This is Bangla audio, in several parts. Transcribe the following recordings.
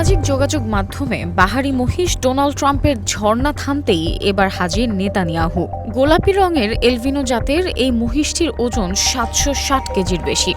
সামাজিক যোগাযোগ মাধ্যমে বাহারি মহিষ ডোনাল্ড ট্রাম্পের ঝর্ণা থামতেই এবার হাজির নেতানিয়াহু। গোলাপি রঙের এলভিনো জাতের এই মহিষটির ওজন ৭৬০ কেজির বেশি।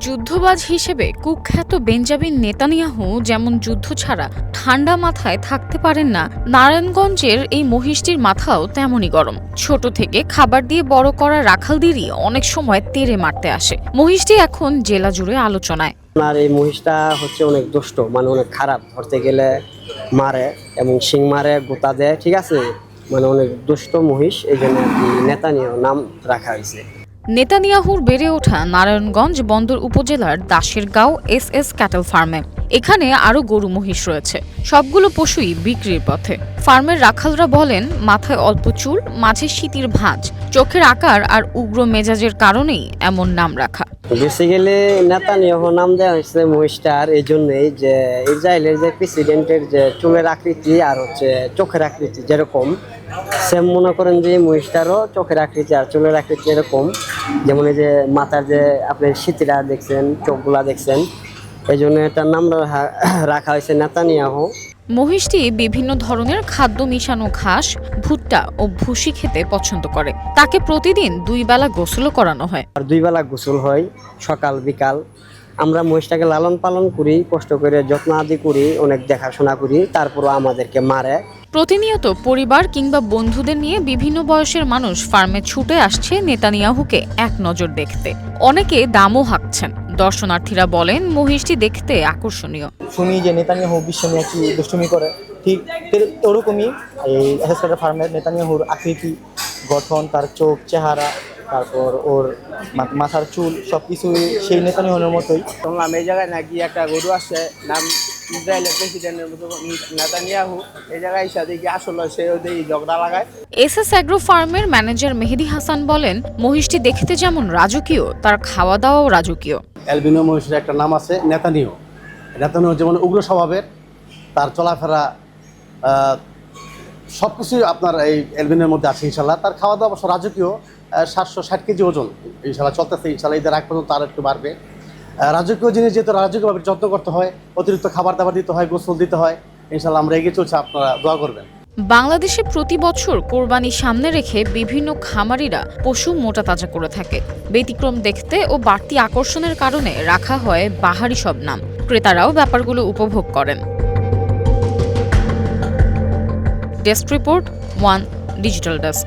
যুদ্ধবাজ হিসেবে কুখ্যাত বেঞ্জামিন নেতানিয়াহু যেমন যুদ্ধ ছাড়া ঠান্ডা মাথায় থাকতে পারেন না, নারায়ণগঞ্জের এই মহিষটির মাথাও তেমনই গরম। ছোট থেকে খাবার দিয়ে বড় করা রাখালদেরই অনেক সময় তেড়ে মারতে আসে। মহিষটি এখন জেলা জুড়ে আলোচনায়। আর এই মহিষটা হচ্ছে অনেক দুষ্ট, মানে অনেক খারাপ, ধরতে গেলে মারে এবং শিং মারে, গোতা দেয়, ঠিক আছে, মানে অনেক দুষ্ট মহিষ, এই জন্য নেতানিয়াহু নাম রাখা হয়েছে। নেতানিয়াহুর বেড়ে ওঠা নারায়ণগঞ্জ বন্দর উপজেলার দাসের গাঁও এস ক্যাটল ফার্মে। এখানে আরও গরু মহিষ রয়েছে, সবগুলো পশুই বিক্রির পথে। ফার্মের রাখালরা বলেন, মাথায় অল্প চুল, মাঝে শীতির ভাঁজ, চোখের আকার আর উগ্র মেজাজের কারণেই এমন নাম রাখা। বেসিক্যালি নেতানিয়াহু নাম দেওয়া হয়েছে মহিষটার এই জন্যই যে ইসরায়েলের যে প্রেসিডেন্টের যে চুলের আকৃতি আর হচ্ছে চোখের আকৃতি যেরকম, সেম মনে করেন যে মহিষটারও চোখের আকৃতি আর চুলের আকৃতি এরকম। যেমন এই যে মাথার যে আপনি শীতিটা দেখছেন, চোখগুলা দেখছেন, এই জন্য এটার নাম রাখা হয়েছে নেতানিয়াহু। মহিষটি বিভিন্ন ধরনের খাদ্য মিশানো ঘাস, ভুট্টা ও ভুসি খেতে পছন্দ করে। তাকে প্রতিদিন 2 বেলা গোসলও করানো হয়। আর 2 বেলা গোসল হয়, সকাল বিকাল। আমরা মহিষটাকে লালন পালন করি, কষ্ট করে যত্ন আদি করি, অনেক দেখাশোনা করি, তারপরও আমাদেরকে মারে। প্রতিনিয়ত পরিবার কিংবা বন্ধুদের নিয়ে বিভিন্ন বয়সের মানুষ ফার্মে ছুটে আসছে নেতানিয়াহুকে এক নজর দেখতে। অনেকে দামও হাঁকছেন। দর্শনার্থীরা বলেন, মহিষটি দেখতে আকর্ষণীয়। শুনি যে নেতানিয়াহু বিশ্ব নিয়ে কি দুষ্টুমি করে, ঠিক ওরকমই এই এস ক্যাটল ফার্মের নেতানিয়াহুর আকৃতি, গঠন, তার চোখ, চেহারা, তারপর ওর মাথার চুল, সবকিছু সেই নেতানিয়াহুর মতোই। শুনলাম এই জায়গায় নাকি একটা গরু আসছে, নাম ইসরায়েলের প্রেসিডেন্টের মতো নেতানিয়াহু। এই জায়গায় সাথে কি আসলে সে ওদের ঝগড়া লাগায়। এস অ্যাগ্রো ফার্মের ম্যানেজার মেহেদি হাসান বলেন, মহিষটি দেখতে যেমন রাজকীয়, তার খাওয়া দাওয়াও রাজকীয়। অ্যালবিনো মহিষের একটা নাম আছে নেতানিয়াহু। নেতানিয়াহু যেমন উগ্র স্বভাবের, তার চলাফেরা সব কিছুই আপনার এই অ্যালবিনোর মধ্যে আছে ইনশাল্লাহ। তার খাওয়া দাওয়া অবশ্য রাজকীয়, 760 কেজি ওজন ইনশাল্লাহ চলতেছে। ইনশাল্লাহ ঈদের আগ পর্যন্ত আরও একটু বাড়বে। রাজকীয় জিনিস যেহেতু রাজকীয়ভাবে যত্ন করতে হয়, অতিরিক্ত খাবার দাবার দিতে হয়, গোসল দিতে হয়। ইনশাল্লাহ আমরা এগিয়ে চলছি, আপনারা দোয়া করবেন। বাংলাদেশে প্রতি বছর কোরবানি সামনে রেখে বিভিন্ন খামারিরা পশু মোটা তাজা করে থাকে। ব্যতিক্রম দেখতে ও বাড়তি আকর্ষণের কারণে রাখা হয় বাহারি সব নাম। ক্রেতারাও ব্যাপারগুলো উপভোগ করেন। Desk report, one digital desk.